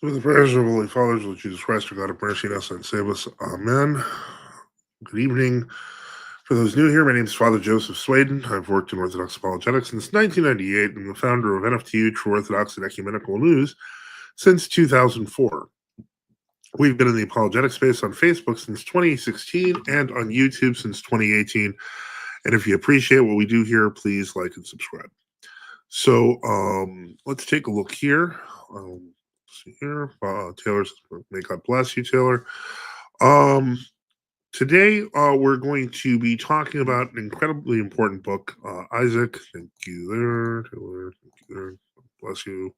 Through the prayers of Holy Fathers, Lord Jesus Christ, our God of mercy, us and save us. Amen. Good evening. For those new here, my name is Father Joseph Swaden. I've worked in Orthodox apologetics since 1998 and the founder of NFTU, True Orthodox and Ecumenical News, since 2004. We've been in the apologetic space on Facebook since 2016 and on YouTube since 2018. And if you appreciate what we do here, please like and subscribe. So let's take a look here. See here. Taylor, may God bless you, Taylor. Today we're going to be talking about an incredibly important book. Isaac, thank you there. Taylor, thank you there. Bless you.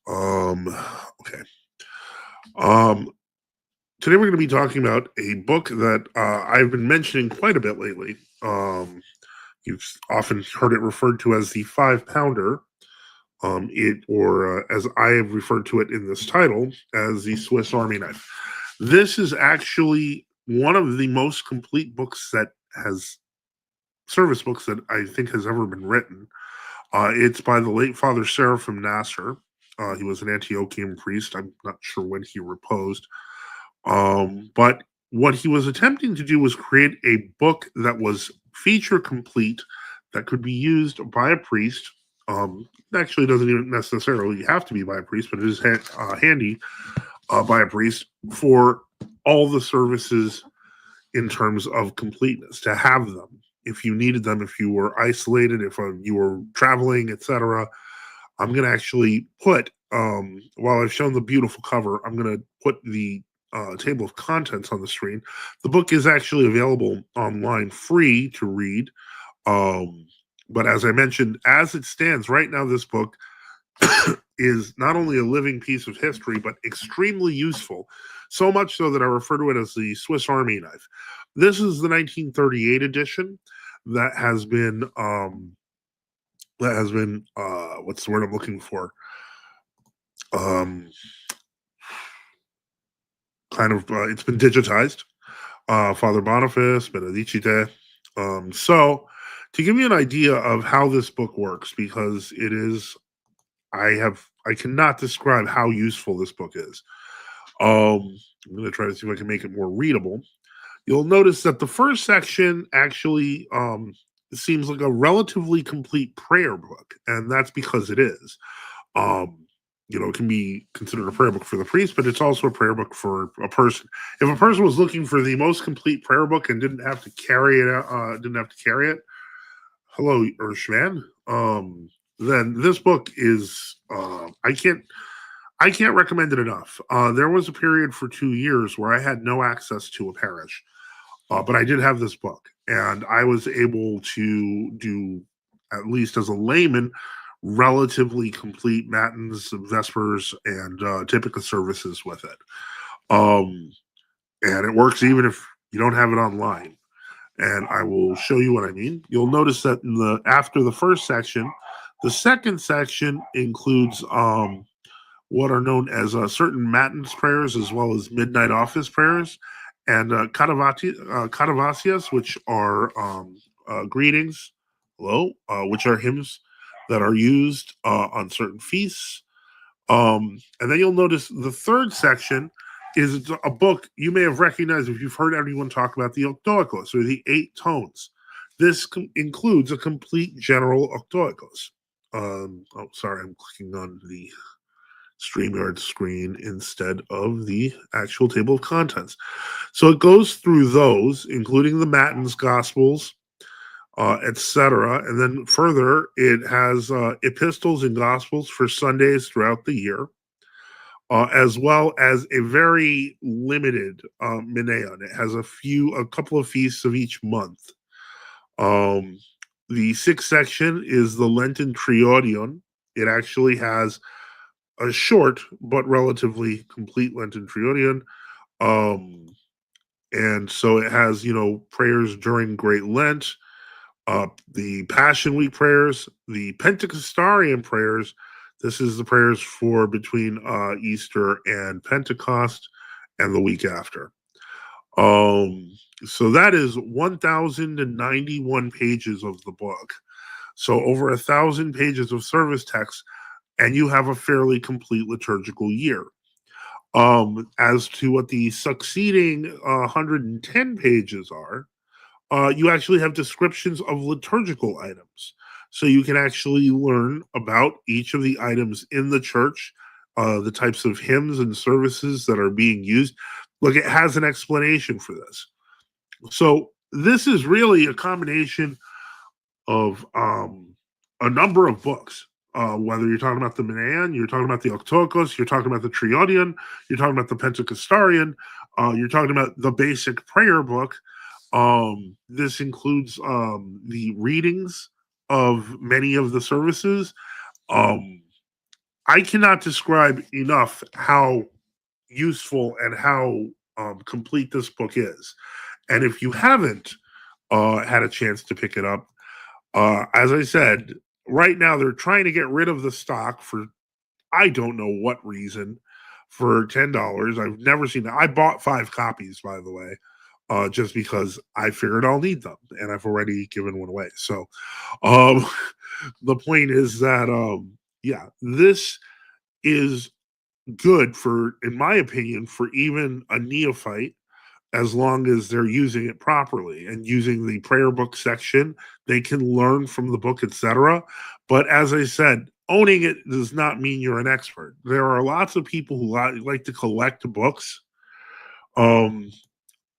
Okay. Today we're going to be talking about a book that I've been mentioning quite a bit lately. You've often heard it referred to as the 5-pounder. As I have referred to it in this title, as the Swiss Army knife. This is actually one of the most complete service books that I think has ever been written. It's by the late Father Seraphim Nasser. He was an Antiochian priest. I'm not sure when he reposed. But what he was attempting to do was create a book that was feature complete, that could be used by a priest. Actually, doesn't even necessarily have to be by a priest, but it is handy by a priest for all the services in terms of completeness, to have them if you needed them, if you were isolated, if you were traveling, etc. I'm going to actually put, while I've shown the beautiful cover, I'm going to put the table of contents on the screen. The book is actually available online, free to read. But as I mentioned, as it stands right now, this book is not only a living piece of history, but extremely useful. So much so that I refer to it as the Swiss Army knife. This is the 1938 edition that has been what's the word I'm looking for? It's been digitized. Father Boniface, Benedicite. So to give you an idea of how this book works, because it is, I cannot describe how useful this book is. I'm going to try to see if I can make it more readable. You'll notice that the first section actually seems like a relatively complete prayer book, and that's because it is. It can be considered a prayer book for the priest, but it's also a prayer book for a person. If a person was looking for the most complete prayer book and didn't have to carry it, hello, Urshman. Then this book is I can't recommend it enough. There was a period for 2 years where I had no access to a parish, but I did have this book, and I was able to do, at least as a layman, relatively complete matins, vespers, and Typica services with it. And it works even if you don't have it online. And I will show you what I mean. You'll notice that after the first section, the second section includes what are known as certain matins prayers, as well as midnight office prayers, and Caravasias, which are greetings, hello, which are hymns that are used on certain feasts. And then you'll notice the third section is a book you may have recognized if you've heard anyone talk about the Octoicos, or the 8 tones. This includes a complete general Octoicos. Sorry, I'm clicking on the StreamYard screen instead of the actual table of contents. So it goes through those, including the Matins, Gospels, etc. And then further, it has epistles and Gospels for Sundays throughout the year, as well as a very limited Mineon. It has a couple of feasts of each month. The 6th section is the Lenten Triodion. It actually has a short but relatively complete Lenten Triodion. And so it has, prayers during Great Lent, the Passion Week prayers, the Pentecostarian prayers. This is the prayers for between Easter and Pentecost and the week after. So that is 1,091 pages of the book. So over 1,000 pages of service text, and you have a fairly complete liturgical year. As to what the succeeding 110 pages are, you actually have descriptions of liturgical items. So you can actually learn about each of the items in the church, the types of hymns and services that are being used. Look, it has an explanation for this. So this is really a combination of a number of books. Whether you're talking about the Manan, you're talking about the Octokos, you're talking about the Triodion, you're talking about the Pentecostarian, you're talking about the basic prayer book. This includes the readings of many of the services. Um, I cannot describe enough how useful and how complete this book is. And if you haven't had a chance to pick it up, as I said, right now they're trying to get rid of the stock for I don't know what reason for $10. I've never seen that. I bought 5 copies, by the way, just because I figured I'll need them, and I've already given one away. So, um, the point is that, yeah, this is good for, in my opinion, for even a neophyte as long as they're using it properly and using the prayer book section. They can learn from the book, etc. But as I said, owning it does not mean you're an expert. There are lots of people who like to collect books. um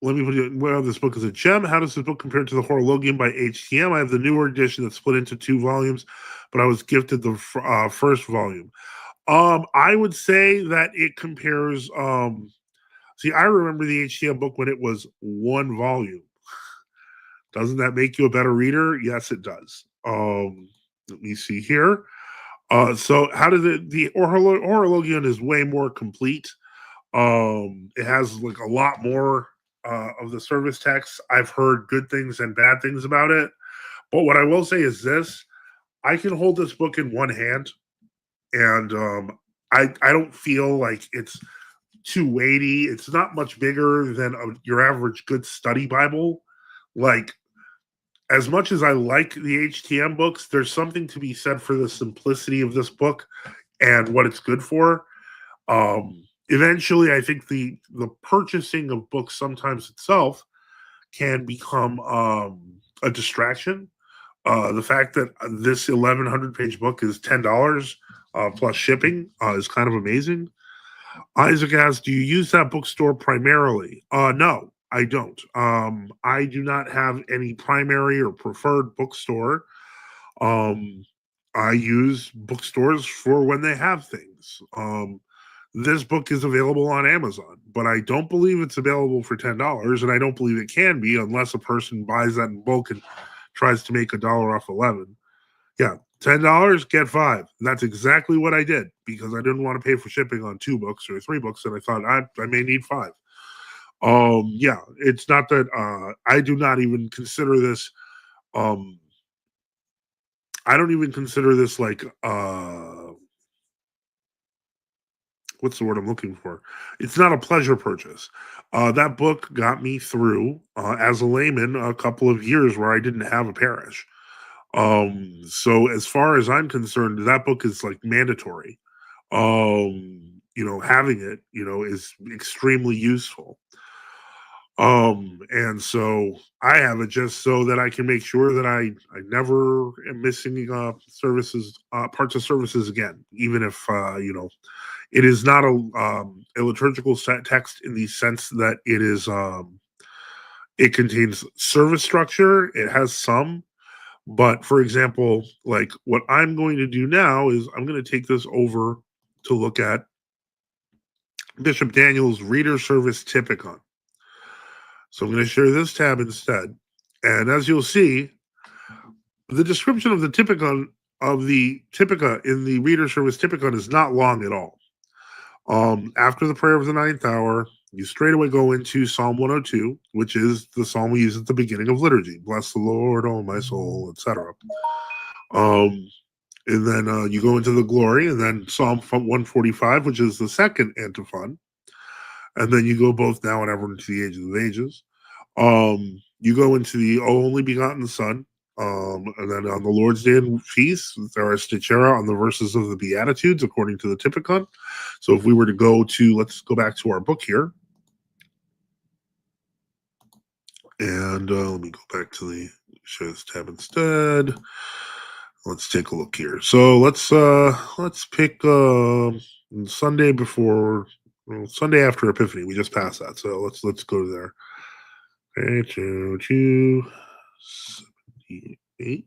Let me put it, well, this book is a gem. How does this book compare to the Horologium by HTM? I have the newer edition that's split into 2 volumes, but I was gifted the first volume. I would say that it compares. See, I remember the HTM book when it was 1 volume. Doesn't that make you a better reader? Yes, it does. Let me see here. So how did the Horologion is way more complete. It has like a lot more of the service text. I've heard good things and bad things about it. But what I will say is this: I can hold this book in one hand, and I don't feel like it's too weighty. It's not much bigger than your average good study Bible. Like, as much as I like the HTM books, there's something to be said for the simplicity of this book and what it's good for. Eventually, I think the purchasing of books sometimes itself can become a distraction. The fact that this 1,100 page book is $10 plus shipping is kind of amazing. Isaac asks, "Do you use that bookstore primarily?" No, I don't. I do not have any primary or preferred bookstore. Um, I use bookstores for when they have things. This book is available on Amazon, but I don't believe it's available for $10, and I don't believe it can be unless a person buys that in bulk and tries to make $1 off 11. Yeah, $10, get 5. And that's exactly what I did because I didn't want to pay for shipping on 2 books or 3 books, and I thought I may need 5. Yeah, it's not that I do not even consider this. Um, I don't even consider this like what's the word I'm looking for? It's not a pleasure purchase. That book got me through as a layman a couple of years where I didn't have a parish. So as far as I'm concerned, that book is like mandatory. Having it, is extremely useful. And so I have it just so that I can make sure that I never am missing services, parts of services again, even if it is not a liturgical set text in the sense that it contains service structure. It has some, but for example, like what I'm going to do now is I'm going to take this over to look at Bishop Daniel's Reader Service Typica. So I'm going to share this tab instead. And as you'll see, the description of the Typica in the Reader Service Typica is not long at all. After the prayer of the ninth hour, you straight away go into Psalm 102, which is the psalm we use at the beginning of liturgy. Bless the Lord, oh my soul, etc. And then you go into the glory, and then Psalm 145, which is the second antiphon. And then you go both now and ever into the ages of ages. You go into the only begotten Son, And then on the Lord's Day and feast, there are Stichera on the verses of the Beatitudes according to the Typica. So if we were to let's go back to our book here. And let me go back to the show this tab instead. Let's take a look here. So let's pick Sunday before Sunday after Epiphany. We just passed that, so let's go there. Okay, 278.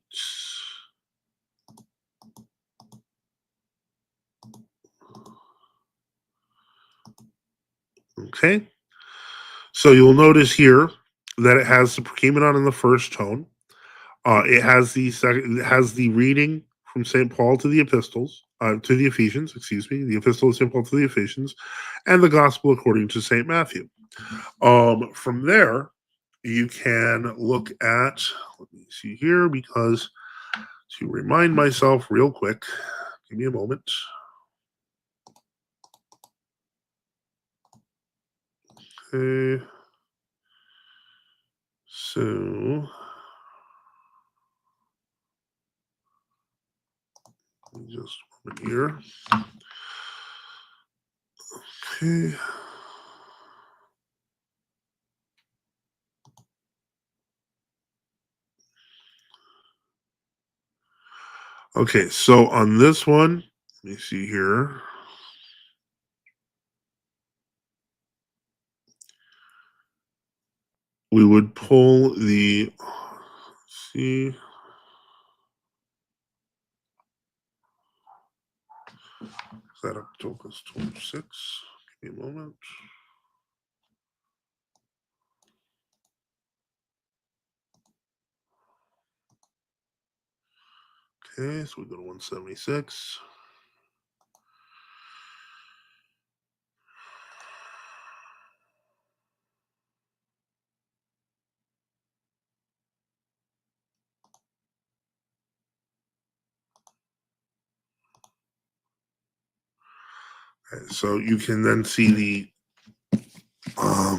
Okay, so you'll notice here that it has the Praemenon in the first tone. It has the reading from St. Paul to the Ephesians, excuse me, the epistle of St. Paul to the Ephesians, and the gospel according to St. Matthew. From there, you can look at, let me see here, because to remind myself real quick, give me a moment. Okay. So, just a moment here. Okay. Okay, so on this one, let me see here. We would pull the, let's see. Is that October 26? Give me a moment. Okay, so we go to 176. Okay, so you can then see the let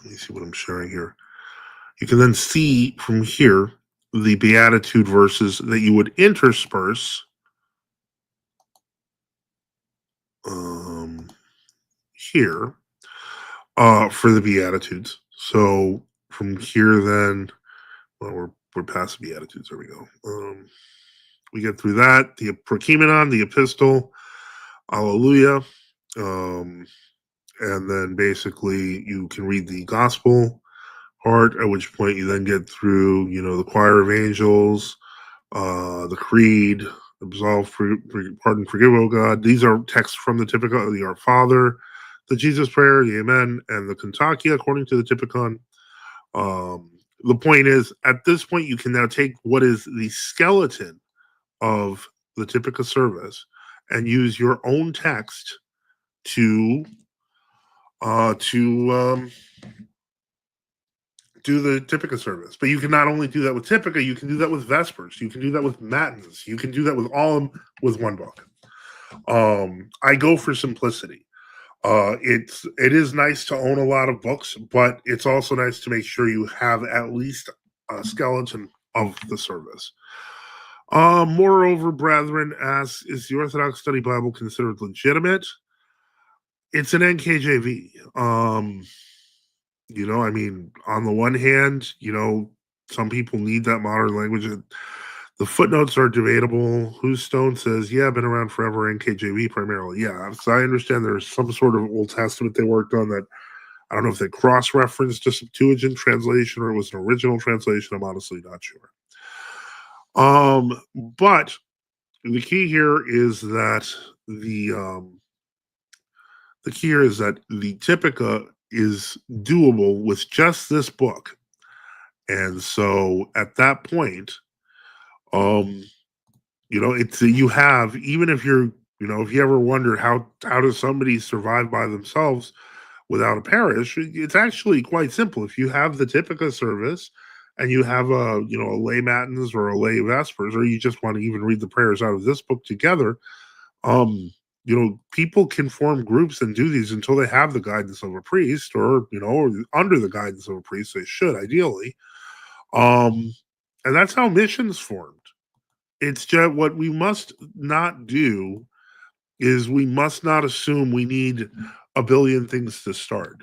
me see what I'm sharing here. You can then see from here the beatitude verses that you would intersperse here for the beatitudes. So from here, then, well, we're past the beatitudes. There we go. We get through that, the Prokimenon, the epistle, Alleluia, and then basically you can read the gospel part. At which point you then get through, the choir of angels, the creed, absolve, pardon, forgive, O God. These are texts from the Typica, the Our Father, the Jesus Prayer, the Amen, and the Cantakia according to the Typicon. The point is, at this point, you can now take what is the skeleton of the Typica service and use your own text to do the Typica service. But you can not only do that with Typica, you can do that with Vespers. You can do that with Matins. You can do that with all of them with one book. I go for simplicity. It is nice to own a lot of books, but it's also nice to make sure you have at least a skeleton of the service. Moreover, brethren, asks, is the Orthodox Study Bible considered legitimate? It's an NKJV. I mean, on the one hand, some people need that modern language. The footnotes are debatable. Whose Stone says, yeah, been around forever, NKJV primarily. Yeah, so I understand there's some sort of Old Testament they worked on that. I don't know if they cross-referenced a Septuagint translation or it was an original translation. I'm honestly not sure. But the key here is that the Typica is doable with just this book. And so at that point, it's you have, even if you're, if you ever wonder how does somebody survive by themselves without a parish, it's actually quite simple. If you have the Typica service and you have a lay matins or a lay vespers, or you just want to even read the prayers out of this book together, people can form groups and do these until they have the guidance of a priest, or under the guidance of a priest, they should ideally. And that's how missions formed. It's just what we must not do is we must not assume we need a billion things to start.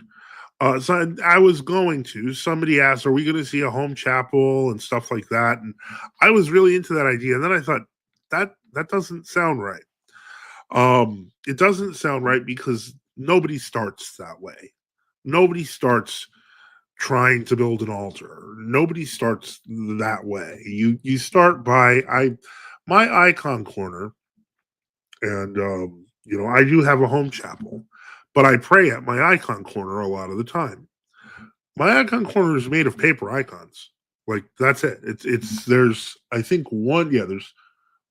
So I was going to. Somebody asked, "Are we going to see a home chapel and stuff like that?" And I was really into that idea. And then I thought that doesn't sound right. It doesn't sound right because nobody starts that way. Nobody starts trying to build an altar. Nobody starts that way. You start by my icon corner, and I do have a home chapel, but I pray at my icon corner a lot of the time. My icon corner is made of paper icons. Like that's it. It's there's I think there's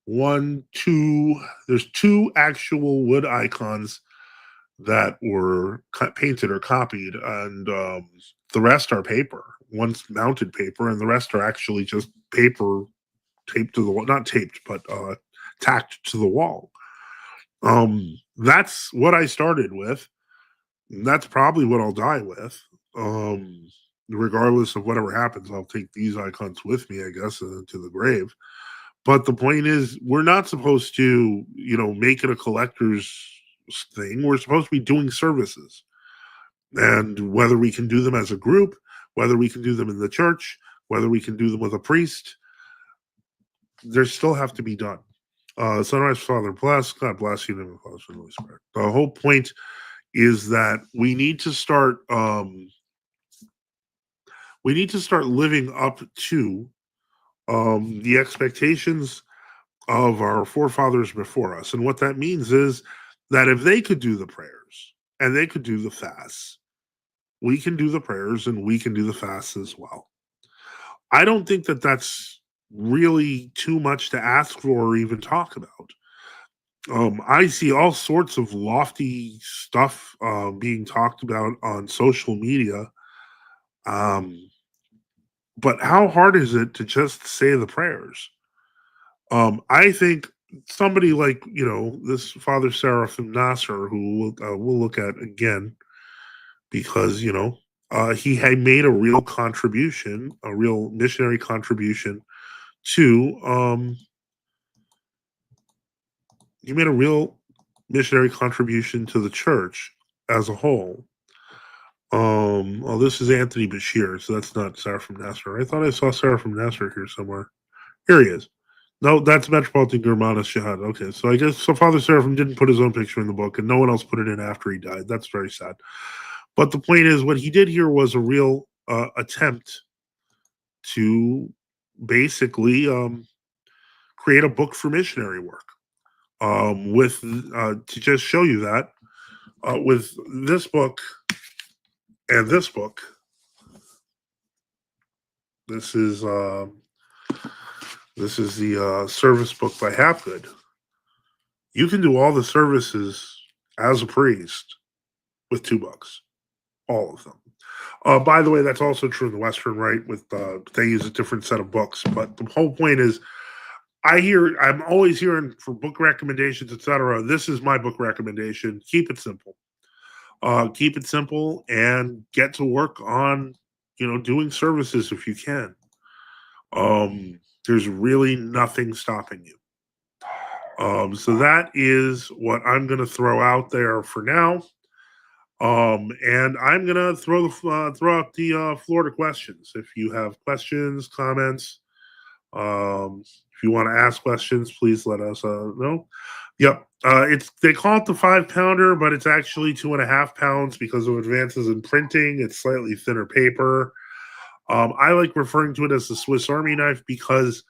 one, two, there's two actual wood icons that were painted or copied, and the rest are paper. One's mounted paper, and the rest are actually just paper taped to the wall, not taped, but tacked to the wall. That's what I started with. That's probably what I'll die with. Regardless of whatever happens, I'll take these icons with me, I guess, to the grave. But the point is, we're not supposed to, make it a collector's thing. We're supposed to be doing services. And whether we can do them as a group, whether we can do them in the church, whether we can do them with a priest, they still have to be done. Sunrise, Father, bless. God bless you. And the Holy Spirit. The whole point is that we need to start. We need to start living up to the expectations of our forefathers before us. And what that means is that if they could do the prayers and they could do the fasts, we can do the prayers and we can do the fasts as well. I don't think that that's really too much to ask for or even talk about. I see all sorts of lofty stuff being talked about on social media. Um, but how hard is it to just say the prayers? I think somebody like this Father Seraphim Nasser, who we'll look at again because he had made a real contribution, a real missionary contribution to he made a real missionary contribution to the church as a whole. Well, this is Anthony Bashir, so that's not Seraphim Nasser. I thought I saw Seraphim Nasser here somewhere. Here he is. No, that's Metropolitan Germanus Shahad. Okay, so I guess Father Seraphim didn't put his own picture in the book, and no one else put it in after he died. That's very sad. But the point is, what he did here was a real attempt to basically create a book for missionary work. With to just show you that with this book and this book, this is the service book by Hapgood. You can do all the services as a priest with $2, all of them. By the way, that's also true in the Western Rite. With they use a different set of books, but the whole point is, I'm always hearing for book recommendations, etc. This is my book recommendation. Keep it simple. Keep it simple and get to work on, doing services if you can. There's really nothing stopping you. So that is what I'm going to throw out there for now. And I'm going to throw out the floor to questions. If you have questions, comments, if you want to ask questions, please let us know. Yep. They call it the 5-pounder, but it's actually 2.5 pounds because of advances in printing. It's slightly thinner paper. I like referring to it as the Swiss Army knife because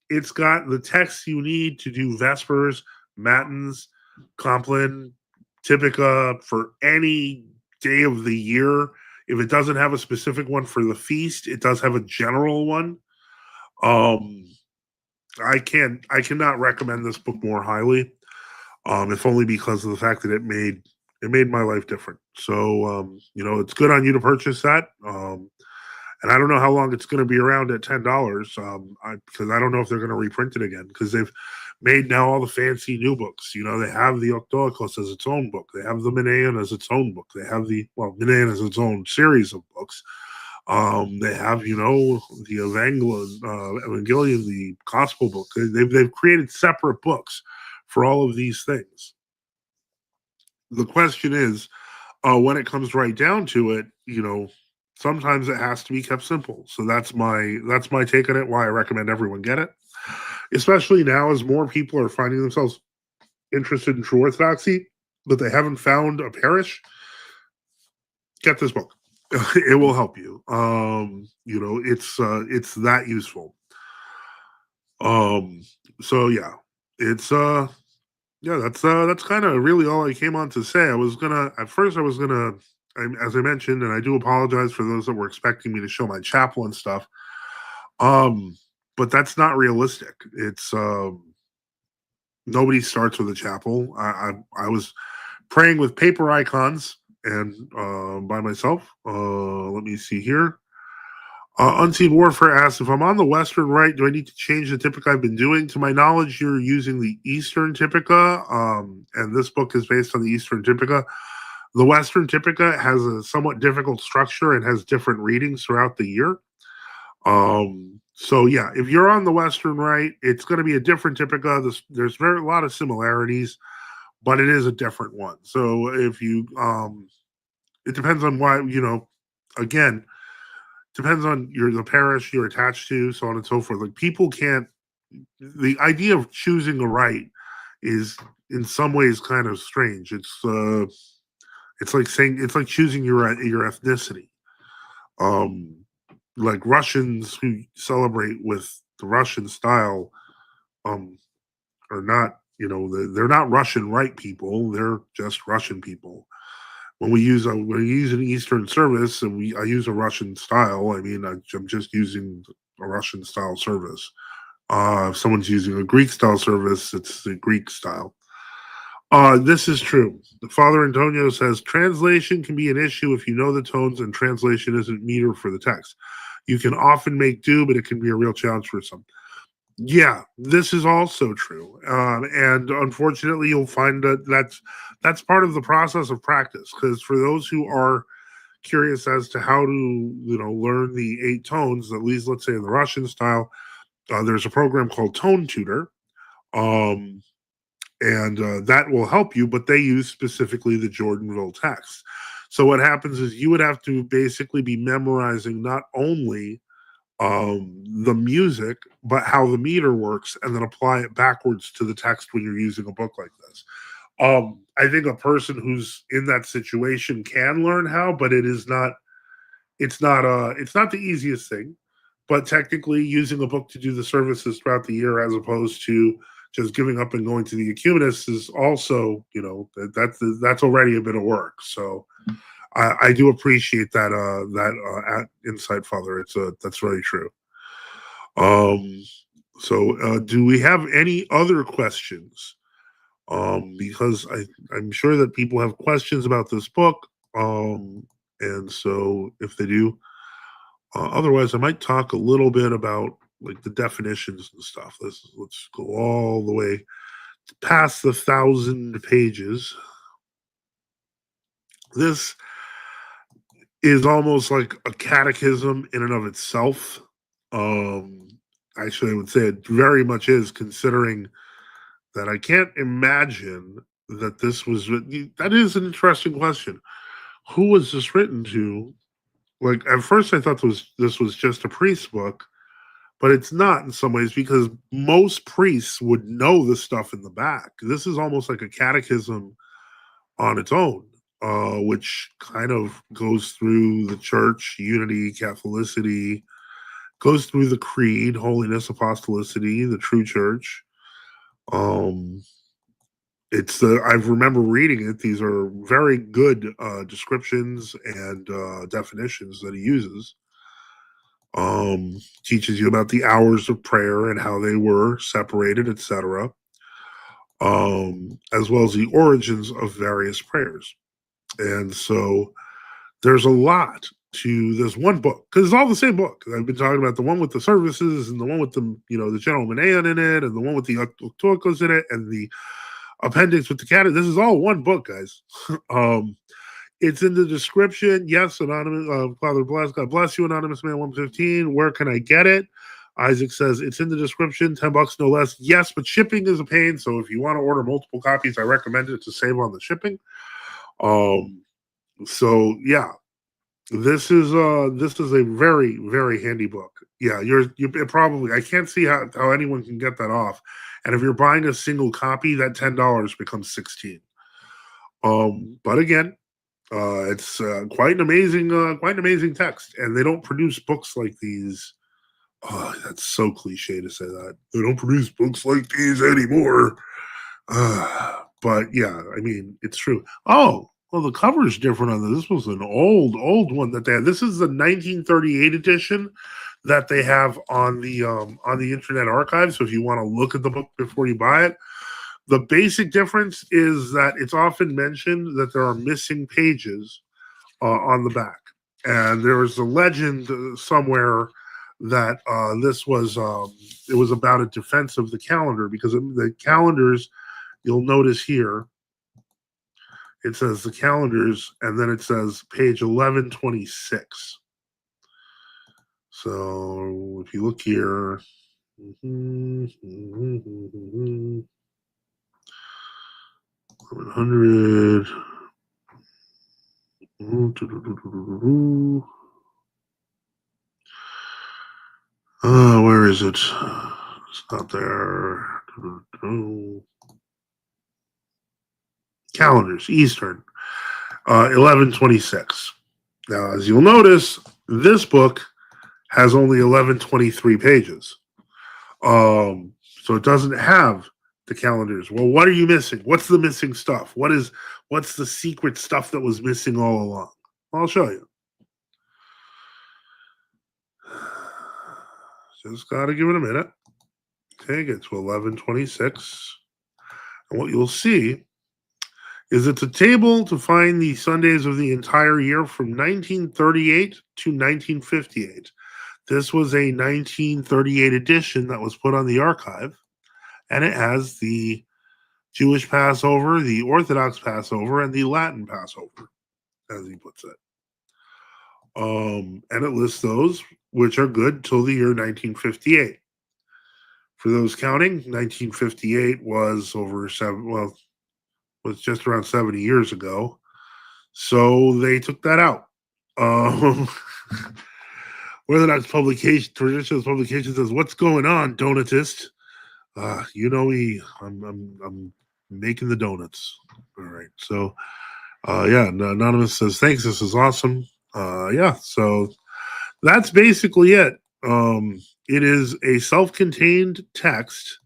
it's got the text you need to do Vespers, Matins, Compline, Typica for any day of the year. If it doesn't have a specific one for the feast, it does have a general one. I cannot recommend this book more highly. If only because of the fact that it made my life different. So it's good on you to purchase that. And I don't know how long it's going to be around at $10. Because I don't know if they're going to reprint it again because they've made now all the fancy new books. They have the Octoicos as its own book. They have the Minean as its own book. They have Minean as its own series of books. They have, the Evangelion, the Gospel book. They've created separate books for all of these things. The question is, when it comes right down to it, sometimes it has to be kept simple. So that's my take on it. Why I recommend everyone get it, especially now as more people are finding themselves interested in true orthodoxy, but they haven't found a parish. Get this book. It will help you. It's that useful. Um, so yeah, it's yeah, that's kind of really all I came on to say. I was gonna at first I was gonna as I mentioned, and I do apologize for those that were expecting me to show my chapel and stuff. Um, but that's not realistic. It's nobody starts with a chapel. I was praying with paper icons and by myself. Let me see here. Unseen Warfare asks if I'm on the Western Rite, do I need to change the Typica I've been doing? To my knowledge, you're using the Eastern Typica, and this book is based on the Eastern Typica. The Western Typica has a somewhat difficult structure and has different readings throughout the year. So yeah, if you're on the Western Rite, it's going to be a different Typica. There's a lot of similarities, but it is a different one. So if you, it depends on why, again, depends on the parish you're attached to, so on and so forth. Like people can't. The idea of choosing a rite is in some ways kind of strange. It's like saying it's like choosing your ethnicity. Um, like Russians who celebrate with the Russian style, um, are not. They're not Russian Rite people. They're just Russian people. When we use an Eastern service and I use a Russian style, I mean I'm just using a Russian style service. If someone's using a Greek style service, it's the Greek style. This is true. Father Antonio says translation can be an issue if you know the tones and translation isn't meter for the text. You can often make do, but it can be a real challenge for some. Yeah, this is also true, and unfortunately, you'll find that that's part of the process of practice. Because for those who are curious as to how to learn the 8 tones, at least let's say in the Russian style, there's a program called Tone Tutor, um, and that will help you. But they use specifically the Jordanville text. So what happens is you would have to basically be memorizing not only the music, but how the meter works, and then apply it backwards to the text when you're using a book like this. I think a person who's in that situation can learn how, but it's not the easiest thing. But technically, using a book to do the services throughout the year, as opposed to just giving up and going to the ecumenists, is also that's already a bit of work. So I do appreciate that insight, Father. That's very true. Um, so do we have any other questions? Because I'm sure that people have questions about this book. And so if they do, otherwise I might talk a little bit about like the definitions and stuff. Let's go all the way past the 1,000 pages. This is almost like a catechism in and of itself. Um, Actually, I would say it very much is, considering that I can't imagine that this was. That is an interesting question. Who was this written to? Like at first, I thought this was just a priest book, but it's not in some ways because most priests would know the stuff in the back. This is almost like a catechism on its own, which kind of goes through the church, unity, Catholicity, goes through the creed, holiness, apostolicity, the true church. Um, I remember reading it. These are very good descriptions and definitions that he uses. Teaches you about the hours of prayer and how they were separated, etc. As well as the origins of various prayers. And so there's a lot to this one book because it's all the same book. I've been talking about the one with the services and the one with the general Manean in it, and the one with the Octorcos in it, and the appendix with the cat. This is all one book, guys. um, It's in the description. Yes, anonymous. Father bless. God bless you, anonymous man 115. Where can I get it? Isaac says it's in the description. $10 no less. Yes, but shipping is a pain. So if you want to order multiple copies, I recommend it to save on the shipping. So yeah, this is a very very handy book. Yeah, you probably, I can't see how anyone can get that off. And if you're buying a single copy, that $10 becomes 16. But again, it's quite an amazing text, and they don't produce books like these. Oh, that's so cliche to say that. They don't produce books like these anymore. But yeah, I mean, it's true. Oh, well, the cover's different on this. This was an old one that they had. This is the 1938 edition that they have on the Internet Archive. So if you want to look at the book before you buy it, the basic difference is that it's often mentioned that there are missing pages on the back, and there was a legend somewhere that this was it was about a defense of the calendar, because the calendars, you'll notice here, it says the calendars, and then it says page 1126. So if you look here, 100. Where is it? It's not there. Calendars, Eastern, 1126. Now, as you'll notice, this book has only 1123 pages. So it doesn't have the calendars. Well, what are you missing? What's the missing stuff? What's the secret stuff that was missing all along? I'll show you. Just gotta give it a minute. Okay, get to 1126. And what you'll see is it's a table to find the Sundays of the entire year from 1938 to 1958. This was a 1938 edition that was put on the archive, and it has the Jewish Passover, the Orthodox Passover, and the Latin Passover, as he puts it. And it lists those which are good till the year 1958. For those counting, 1958 was was just around 70 years ago. So they took that out. Orthodox publication, traditional publication says, "What's going on, donatist?" I'm making the donuts. All right. So, yeah, Anonymous says, "Thanks. This is awesome." Yeah. So that's basically it. It is a self-contained text,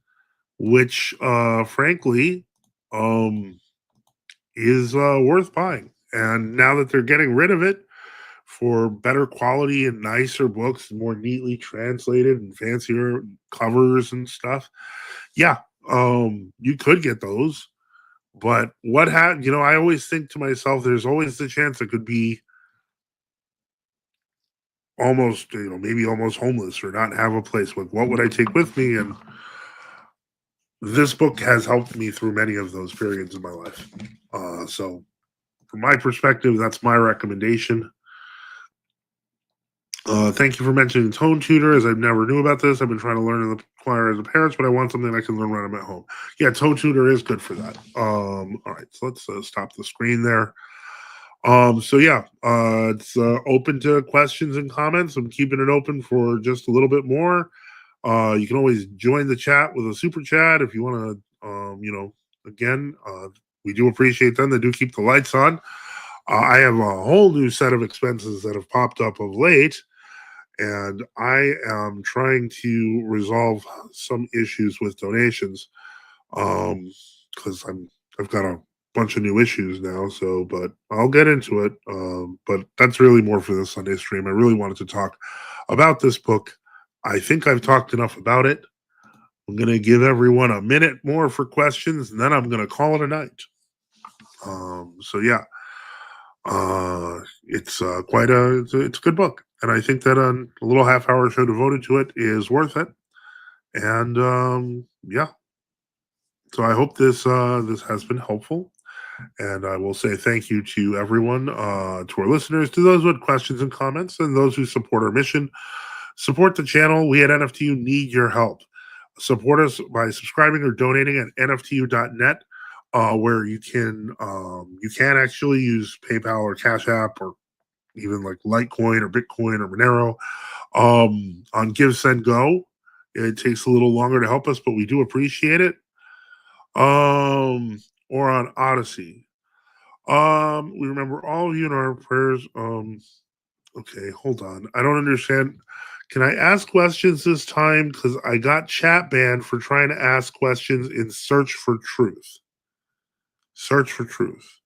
which, frankly, is worth buying. And now that they're getting rid of it for better quality and nicer books, more neatly translated and fancier covers and stuff, yeah, you could get those. But I always think to myself, there's always the chance it could be almost, maybe almost homeless or not have a place. Like, what would I take with me? And this book has helped me through many of those periods in my life. So from my perspective, that's my recommendation. Thank you for mentioning Tone Tutor, as I never knew about this. I've been trying to learn in the choir as a parent, but I want something I can learn when I'm at home. Yeah, Tone Tutor is good for that. All right, so let's stop the screen there. So yeah, it's open to questions and comments. I'm keeping it open for just a little bit more. You can always join the chat with a super chat if you want to. Again, we do appreciate them. They do keep the lights on. I have a whole new set of expenses that have popped up of late, and I am trying to resolve some issues with donations, because I've got a bunch of new issues now. So, but I'll get into it. But that's really more for the Sunday stream. I really wanted to talk about this book. I think I've talked enough about it. I'm going to give everyone a minute more for questions, and then I'm going to call it a night. So yeah, it's it's a good book, and I think that a little half-hour show devoted to it is worth it. And yeah, so I hope this has been helpful. And I will say thank you to everyone, to our listeners, to those with questions and comments, and those who support our mission. Support the channel. We at NFTU need your help. Support us by subscribing or donating at nftu.net, where you can actually use PayPal or Cash App or even like Litecoin or Bitcoin or Monero. On Give Send Go, it takes a little longer to help us, but we do appreciate it. Or on Odyssey. We remember all of you in our prayers. Okay, hold on. I don't understand. Can I ask questions this time? Because I got chat banned for trying to ask questions in Search for Truth. Search for Truth.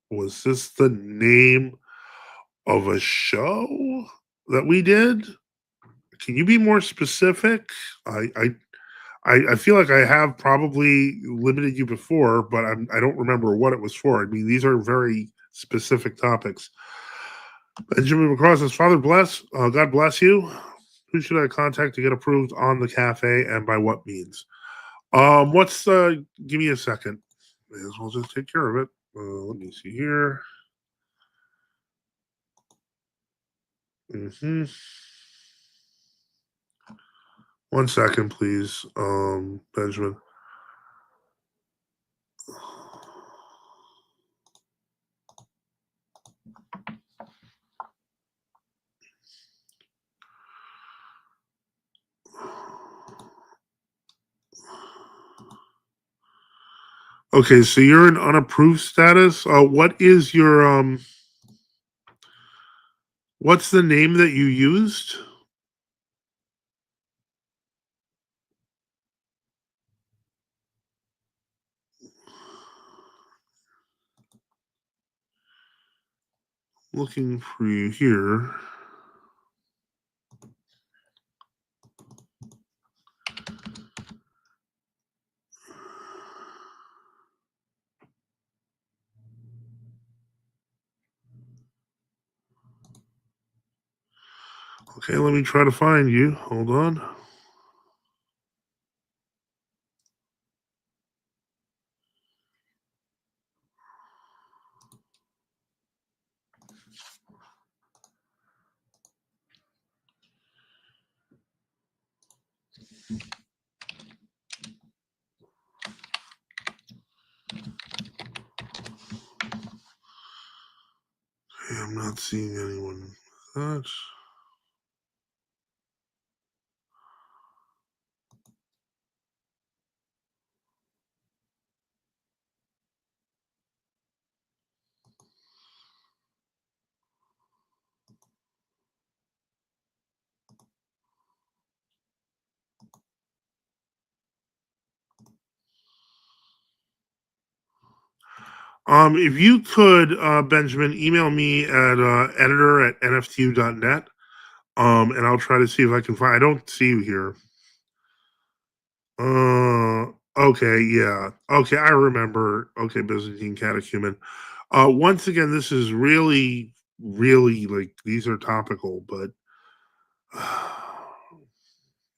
Was this the name of a show that we did? Can you be more specific? I feel like I have probably limited you before, but I don't remember what it was for. I mean, these are very specific topics. Benjamin McCross says, Father bless, God bless you. Who should I contact to get approved on the cafe and by what means? Give me a second. May as well just take care of it. Let me see here. Mm-hmm. 1 second, please, Benjamin. Okay, so you're in unapproved status. What is your what's the name that you used? Looking for you here. Okay, let me try to find you. Hold on. Okay, I'm not seeing anyone with that. If you could, Benjamin, email me at editor@nftu.net. And I'll try to see if I can find. I don't see you here. Okay, yeah. Okay, I remember. Okay, Byzantine catechumen. Once again, this is really, really like these are topical, but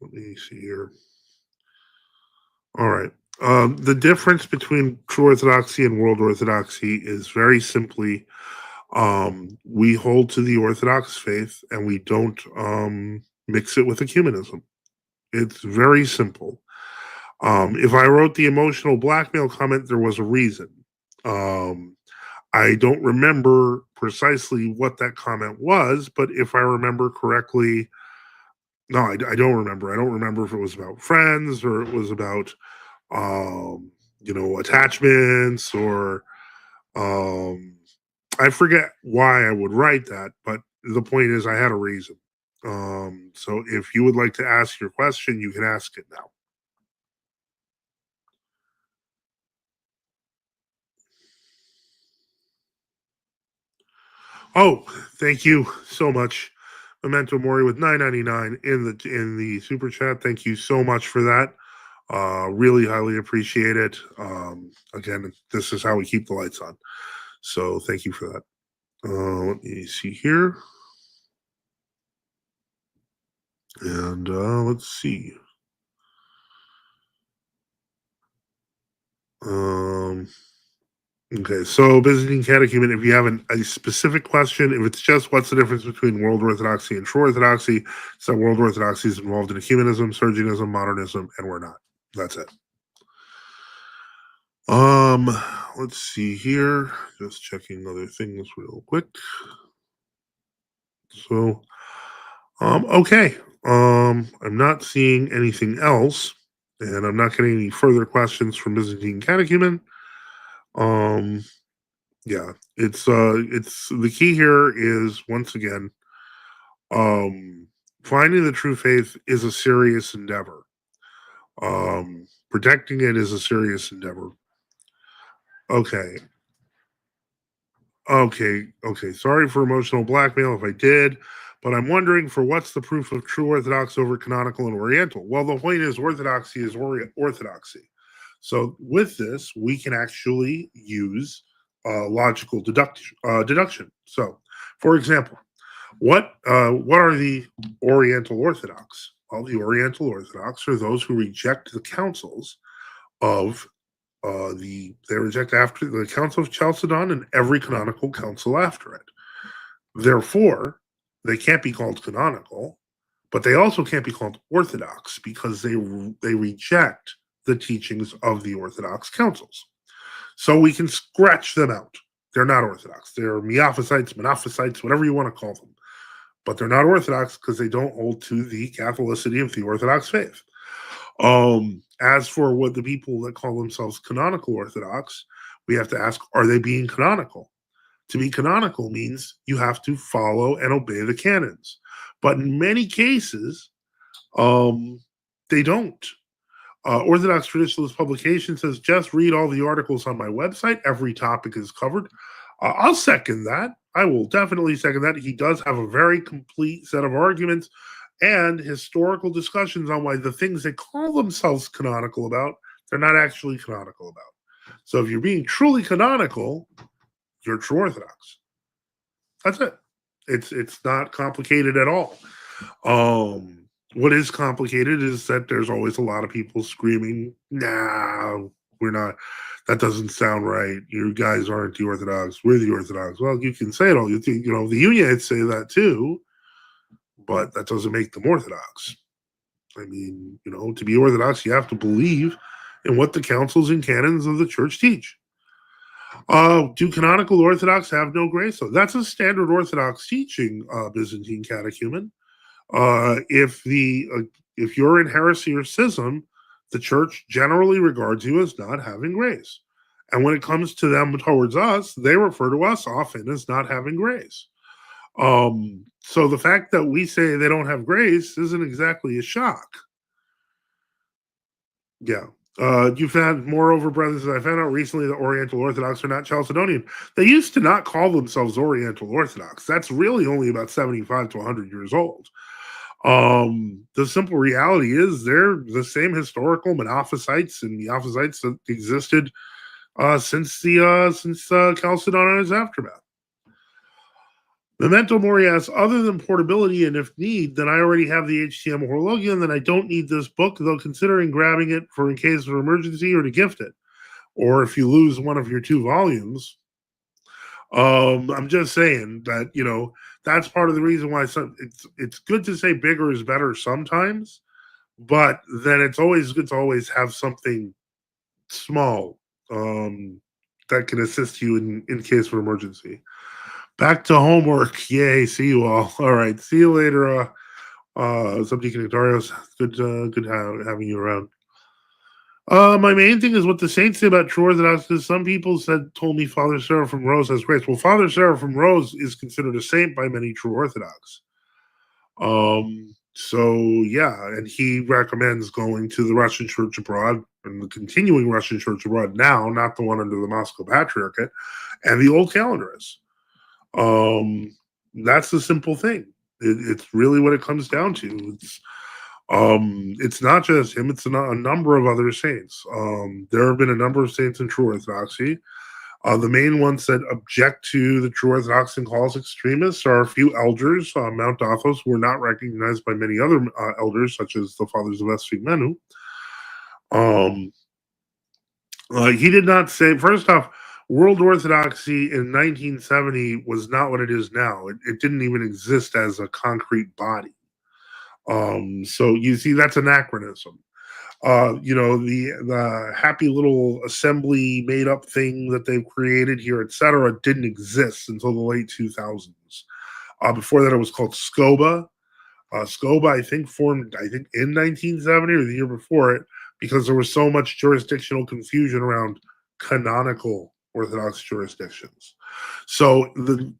let me see here. All right. The difference between true Orthodoxy and world Orthodoxy is very simply we hold to the Orthodox faith and we don't mix it with ecumenism. It's very simple. If I wrote the emotional blackmail comment, there was a reason. Um, I don't remember precisely what that comment was, but if I remember correctly, no, I don't remember. I don't remember if it was about friends or it was about, attachments or um, I forget why I would write that, but the point is I had a reason. So if you would like to ask your question, you can ask it now. Oh, thank you so much. Memento Mori with 9.99 in the super chat. Thank you so much for that. Really highly appreciate it. Again, this is how we keep the lights on. So thank you for that. Let me see here. And let's see. Um, Okay, so Byzantine Catechumen, if you have a specific question, if it's just what's the difference between World Orthodoxy and True Orthodoxy, so World Orthodoxy is involved in ecumenism, Sergianism, modernism, and we're not. That's it. Um, let's see here. Just checking other things real quick. So, okay. I'm not seeing anything else, and I'm not getting any further questions from Byzantine Catechumen. Um, yeah, it's the key here is once again, um, finding the true faith is a serious endeavor. Protecting it is a serious endeavor. Okay, okay. Sorry for emotional blackmail if I did, but I'm wondering for what's the proof of true Orthodox over canonical and Oriental? Well, the point is Orthodoxy is Orthodoxy. So with this, we can actually use logical deduction. So, for example, what are the Oriental Orthodox? Well, the Oriental Orthodox are those who reject the councils of they reject after the Council of Chalcedon and every canonical council after it. Therefore, they can't be called canonical, but they also can't be called Orthodox because they reject the teachings of the Orthodox councils. So we can scratch them out. They're not Orthodox. They're Miaphysites, Monophysites, whatever you want to call them. But they're not Orthodox because they don't hold to the Catholicity of the Orthodox faith. As for what the people that call themselves canonical Orthodox, we have to ask, are they being canonical? To be canonical means you have to follow and obey the canons. But in many cases, they don't. Orthodox Traditionalist Publication says just read all the articles on my website. Every topic is covered. I'll second that. I will definitely second that. He does have a very complete set of arguments and historical discussions on why the things they call themselves canonical about, they're not actually canonical about. So if you're being truly canonical, you're true Orthodox. That's it. It's not complicated at all. What is complicated is that there's always a lot of people screaming, "Nah, we're not. That doesn't sound right. You guys aren't the Orthodox. We're the Orthodox." Well, you can say it all. The Unionites say that too, but that doesn't make them Orthodox. I mean, to be Orthodox, you have to believe in what the councils and canons of the church teach. Do canonical Orthodox have no grace? So that's a standard Orthodox teaching, Byzantine catechumen. If you're in heresy or schism, the church generally regards you as not having grace. And when it comes to them towards us, they refer to us often as not having grace. So the fact that we say they don't have grace isn't exactly a shock. Yeah. You found, moreover, brothers, I found out recently that Oriental Orthodox are not Chalcedonian. They used to not call themselves Oriental Orthodox. That's really only about 75 to 100 years old. The simple reality is they're the same historical Monophysites and Miaphysites that existed since Chalcedon and its aftermath. Memento Mori asks, other than portability and if need, then I already have the HTM Horologium, then I don't need this book, though considering grabbing it for in case of emergency or to gift it. Or if you lose one of your 2 volumes. I'm just saying that, that's part of the reason why it's good to say bigger is better sometimes, but then it's always good to always have something small that can assist you in case of emergency. Back to homework. Yay, see you all. All right, see you later. Subdeacon Darius, good having you around. My main thing is what the saints say about true Orthodox, because some people told me Father Seraphim Rose has grace. Well, Father Seraphim Rose is considered a saint by many true Orthodox. So yeah, and he recommends going to the Russian Church abroad and the continuing Russian Church abroad now, not the one under the Moscow Patriarchate, and the old calendarists. That's the simple thing. It's really what it comes down to. It's not just him; it's a number of other saints. There have been a number of saints in true Orthodoxy. The main ones that object to the true Orthodox and calls extremists are a few elders, Mount Athos, who are not recognized by many other elders, such as the Fathers of Esphigmenu. He did not say. First off, World Orthodoxy in 1970 was not what it is now. It didn't even exist as a concrete body. So you see, that's anachronism. The happy little assembly made up thing that they've created here, etc., didn't exist until the late 2000s. Before that, it was called SCOBA. SCOBA, I think, formed, in 1970 or the year before it, because there was so much jurisdictional confusion around canonical Orthodox jurisdictions. So the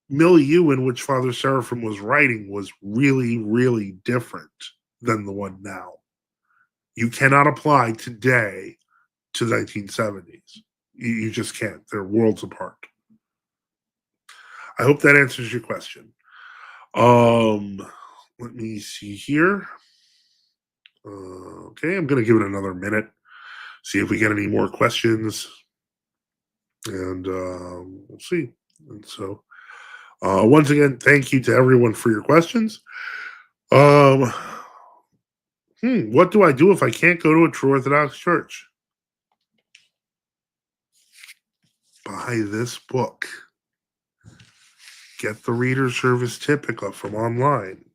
milieu in which Father Seraphim was writing was really, really different than the one now. You cannot apply today to the 1970s. You just can't. They're worlds apart. I hope that answers your question. Let me see here. Okay, I'm going to give it another minute, see if we get any more questions, and we'll see. And so, once again, thank you to everyone for your questions. What do I do if I can't go to a true Orthodox church? Buy this book. Get the Reader Service Typica from online.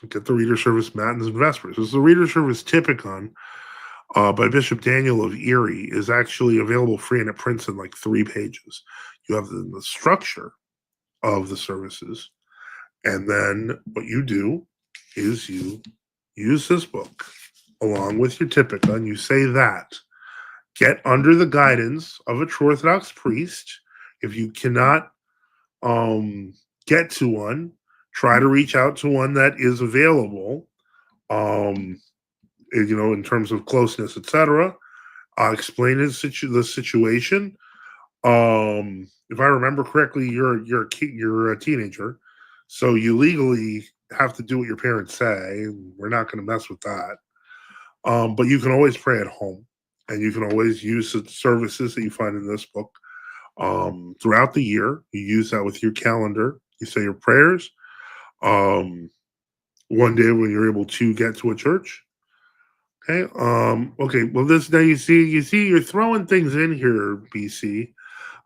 Get the Reader Service Matins and Vespers. This is the Reader Service Typicon by Bishop Daniel of Erie is actually available free, and it prints in like 3 pages. You have the structure of the services, and then what you do is you use this book along with your Typica, and you say that. Get under the guidance of a true Orthodox priest. If you cannot get to one, try to reach out to one that is available, in terms of closeness, etc. Explain the situation. If I remember correctly, you're a teenager, so you legally have to do what your parents say. We're not going to mess with that. But you can always pray at home, and you can always use the services that you find in this book. Throughout the year, you use that with your calendar. You say your prayers. One day when you're able to get to a church. Okay. Okay. Well, this now you see, you're throwing things in here, BC.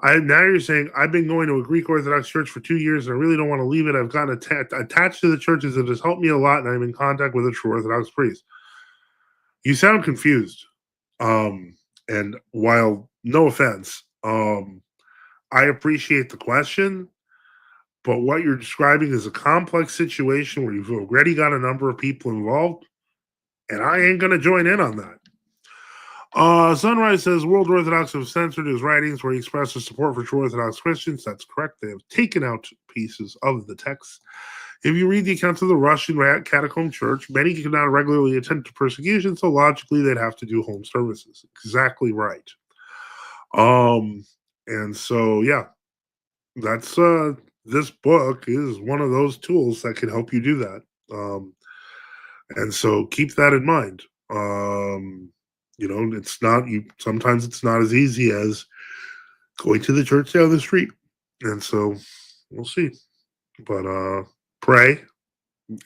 Now you're saying I've been going to a Greek Orthodox church for 2 years and I really don't want to leave it. I've gotten attached to the churches that has helped me a lot, and I'm in contact with a true Orthodox priest. You sound confused. And while no offense, I appreciate the question, but what you're describing is a complex situation where you've already got a number of people involved, and I ain't going to join in on that. Sunrise says World Orthodox have censored his writings where he expresses support for true Orthodox Christians. That's correct. They have taken out pieces of the text. If you read the accounts of the Russian catacomb church, many cannot regularly attend to persecution, so logically they'd have to do home services. Exactly right. And so, yeah, that's this book is one of those tools that can help you do that. And so keep that in mind. It's not sometimes it's not as easy as going to the church down the street. And so we'll see. But pray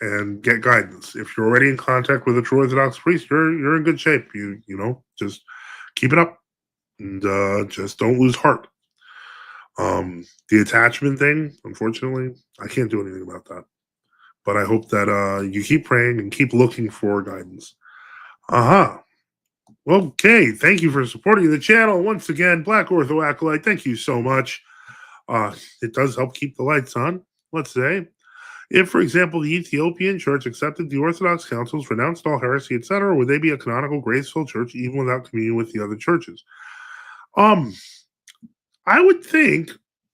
and get guidance. If you're already in contact with a true Orthodox priest, you're in good shape. Just keep it up and just don't lose heart. The attachment thing, unfortunately, I can't do anything about that. But I hope that you keep praying and keep looking for guidance. Okay, thank you for supporting the channel. Once again, Black Ortho Acolyte, thank you so much. It does help keep the lights on, let's say. If, for example, the Ethiopian church accepted the Orthodox councils, renounced all heresy, etc., would they be a canonical, graceful church even without communion with the other churches? I would think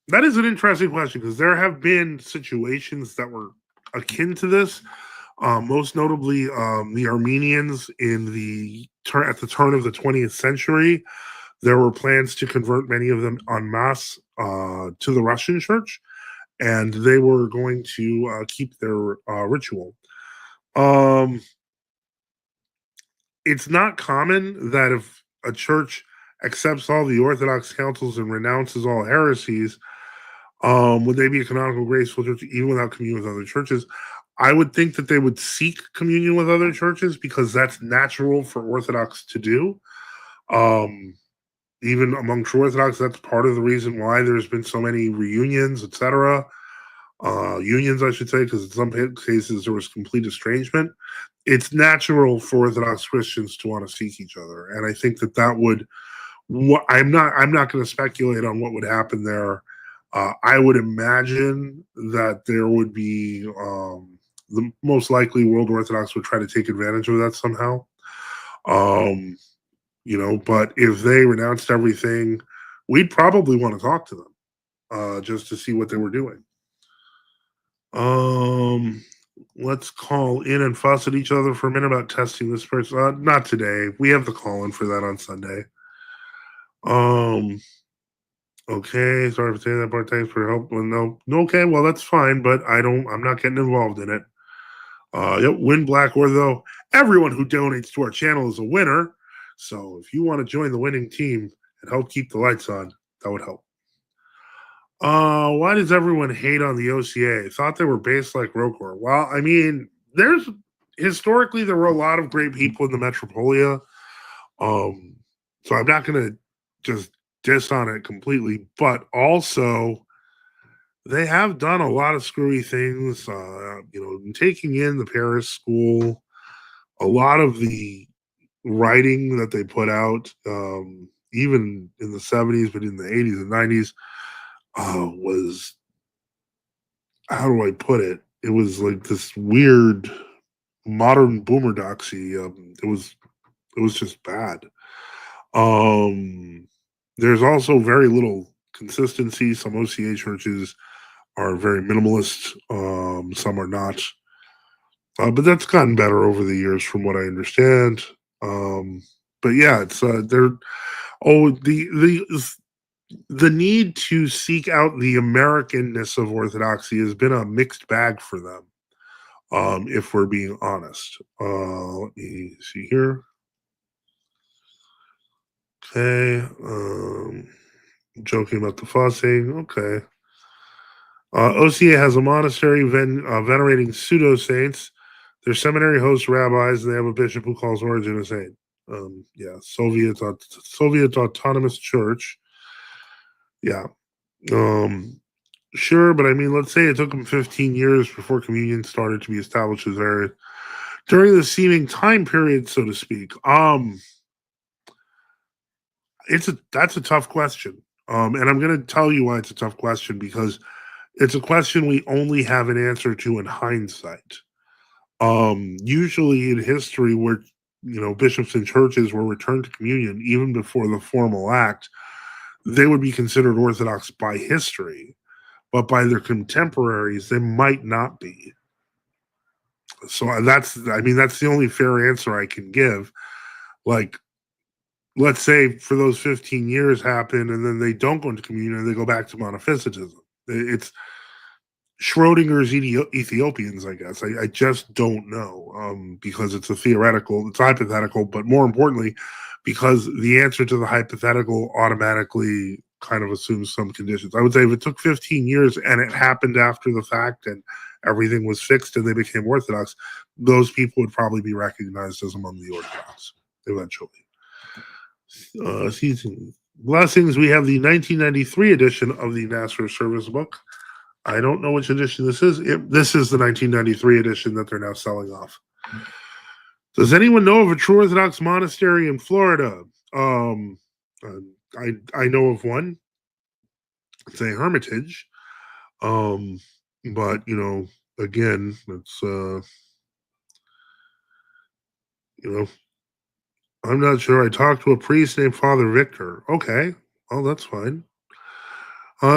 that is an interesting question, because there have been situations that were akin to this. Most notably, the Armenians at the turn of the 20th century. There were plans to convert many of them en masse to the Russian church, and they were going to keep their ritual. It's not common that if a church accepts all the Orthodox councils and renounces all heresies, would they be a canonical, graceful church even without communion with other churches? I would think that they would seek communion with other churches because that's natural for Orthodox to do. even among true Orthodox, that's part of the reason why there's been so many reunions, etc. Unions, I should say, because in some cases there was complete estrangement. It's natural for Orthodox Christians to want to seek each other, and I think that would. I'm not going to speculate on what would happen there. I would imagine that there would be the most likely World Orthodox would try to take advantage of that somehow. But if they renounced everything, we'd probably want to talk to them just to see what they were doing. Let's call in and fuss at each other for a minute about testing this person. Not today. We have the call in for that on Sunday. Okay, sorry for saying that part. Thanks for help. Well, no, okay, well that's fine, but I'm not getting involved in it. Yep, win black or though. Everyone who donates to our channel is a winner. So if you want to join the winning team and help keep the lights on, that would help. Why does everyone hate on the OCA? Thought they were based like Rokor. Well, I mean, historically there were a lot of great people in the Metropolia. So I'm not gonna just diss on it completely, but also they have done a lot of screwy things. Taking in the Paris school, a lot of the writing that they put out, even in the 70s, but in the 80s and 90s, was, how do I put it? It was like this weird modern boomerdoxy. It was just bad. There's also very little consistency. Some OCA churches are very minimalist. Some are not. But that's gotten better over the years, from what I understand. But yeah, it's they're the need to seek out the Americanness of Orthodoxy has been a mixed bag for them. If we're being honest. Let me see here. Okay. Joking about the fussing. Okay. OCA has a monastery venerating pseudo saints. Their seminary hosts rabbis, and they have a bishop who calls Origin a saint. Soviet Autonomous Church. Yeah. Sure, but I mean, let's say it took them 15 years before communion started to be established as there during the seeming time period, so to speak. That's a tough question. And I'm going to tell you why it's a tough question, because it's a question we only have an answer to in hindsight. Usually in history, where bishops and churches were returned to communion even before the formal act, they would be considered Orthodox by history, but by their contemporaries, they might not be. So that's the only fair answer I can give. Like, let's say for those 15 years happen and then they don't go into communion and they go back to monophysitism. It's Schrodinger's Ethiopians, I guess. I just don't know, because it's hypothetical, but more importantly, because the answer to the hypothetical automatically kind of assumes some conditions. I would say if it took 15 years and it happened after the fact and everything was fixed and they became Orthodox, those people would probably be recognized as among the Orthodox eventually. Blessings. We have the 1993 edition of the Nasser Service Book. I don't know which edition this is. This is the 1993 edition that they're now selling off. Does anyone know of a true Orthodox monastery in Florida? I know of one. It's a hermitage. But again, it's I'm not sure. I talked to a priest named Father Victor. Okay, well that's fine.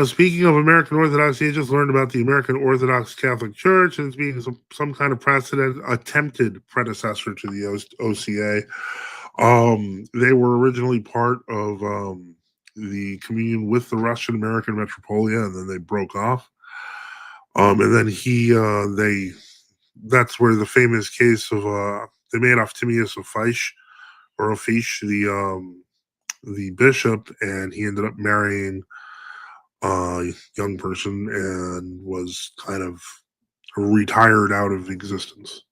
Speaking of American Orthodoxy, I just learned about the American Orthodox Catholic Church and it's being some kind of attempted predecessor to the OCA. They were originally part of the communion with the Russian American Metropolia, and then they broke off. And then that's where the famous case of they made Efthymius of Fish, the bishop, and he ended up marrying a young person and was kind of retired out of existence.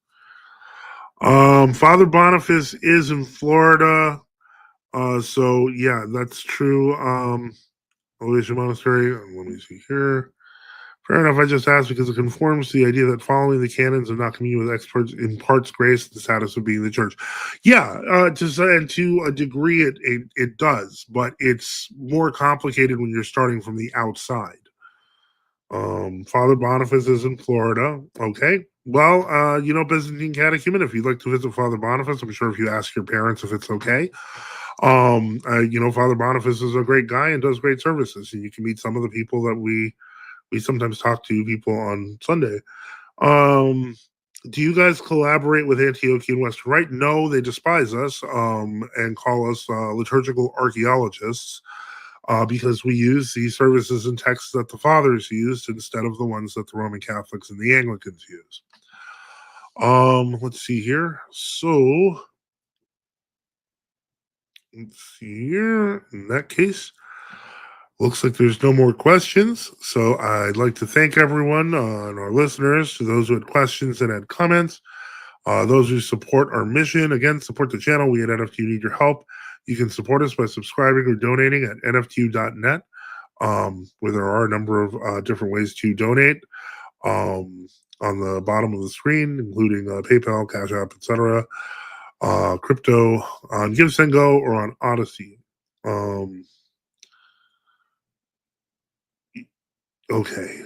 Father Boniface is in Florida. So yeah, that's true. Elevation Monastery. Let me see here. Fair enough. I just asked because it conforms to the idea that following the canons and not communing with experts imparts grace to the status of being the church. Yeah, to a degree, it does, but it's more complicated when you're starting from the outside. Father Boniface is in Florida. Okay. Well, Byzantine catechumen, if you'd like to visit Father Boniface, I'm sure if you ask your parents if it's okay. Father Boniface is a great guy and does great services, and you can meet some of the people that we sometimes talk to people on Sunday. Um, do you guys collaborate with Antiochian Western Rite? No, they despise us and call us liturgical archaeologists because we use these services and texts that the fathers used instead of the ones that the Roman Catholics and the Anglicans use. Let's see here. So, let's see here. In that case, looks like there's no more questions. So I'd like to thank everyone and our listeners, to those who had questions and had comments, those who support our mission. Again, support the channel. We at NFTU need your help. You can support us by subscribing or donating at nftu.net, where there are a number of different ways to donate on the bottom of the screen, including PayPal, Cash App, etc., crypto, on GiveSendGo, or on Odyssey. Okay.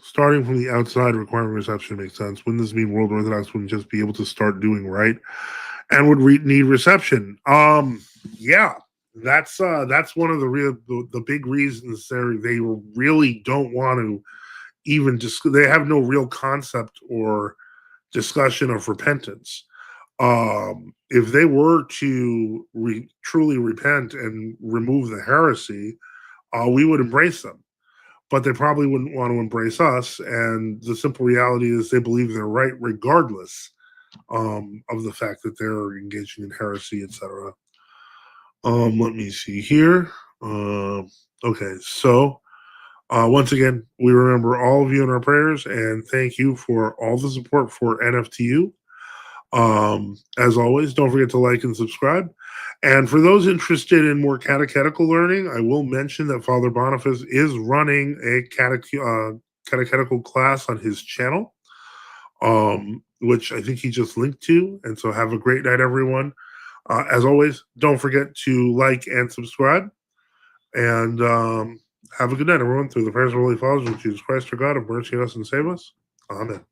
Starting from the outside, requiring reception makes sense. Wouldn't this mean World Orthodox wouldn't just be able to start doing right and would need reception? Yeah, that's one of the big reasons they really don't want to even just. They have no real concept or discussion of repentance. If they were to truly repent and remove the heresy, we would embrace them, but they probably wouldn't want to embrace us. And the simple reality is they believe they're right regardless of the fact that they're engaging in heresy, etc. Let me see here. Okay, so once again, we remember all of you in our prayers and thank you for all the support for NFTU. As always, don't forget to like and subscribe. And for those interested in more catechetical learning, I will mention that Father Boniface is running a catechetical class on his channel, which I think he just linked to. And so have a great night, everyone. As always, don't forget to like and subscribe. And have a good night, everyone. Through the prayers of Holy Fathers, of Jesus Christ, our God, have mercy on us and save us. Amen.